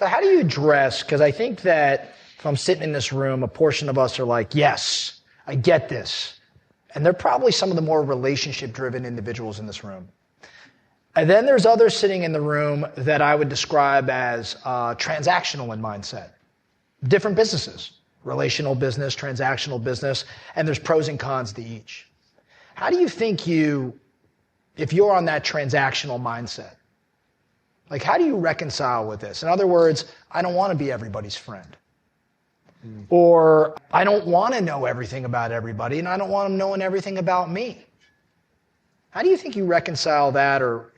So how do you address, because I think that if I'm sitting in this room, a portion of us are like, yes, I get this. And they're probably some of the more relationship-driven individuals in this room. And then there's others sitting in the room that I would describe as transactional in mindset. Different businesses, relational business, transactional business, and there's pros and cons to each. How do you think if you're on that transactional mindset, like how do you reconcile with this? In other words, I don't want to be everybody's friend. Or I don't want to know everything about everybody, and I don't want them knowing everything about me. How do you think you reconcile that, or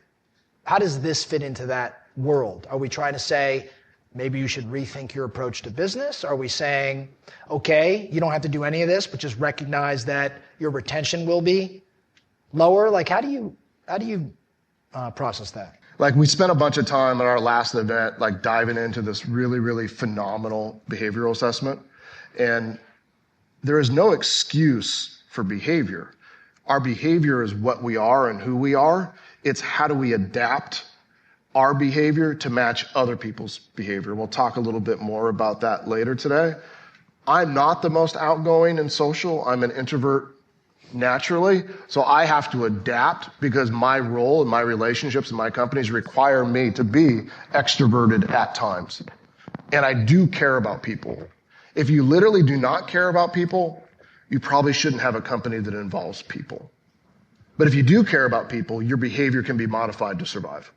how does this fit into that world? Are we trying to say, maybe you should rethink your approach to business? Are we saying, okay, you don't have to do any of this, but just recognize that your retention will be lower? Like, how do you process that? Like, we spent a bunch of time at our last event, like diving into this really, really phenomenal behavioral assessment. And there is no excuse for behavior. Our behavior is what we are and who we are. It's how do we adapt our behavior to match other people's behavior. We'll talk a little bit more about that later today. I'm not the most outgoing and social. I'm an introvert naturally, so I have to adapt because my role and my relationships and my companies require me to be extroverted at times. And I do care about people. If you literally do not care about people, you probably shouldn't have a company that involves people. But if you do care about people, your behavior can be modified to survive.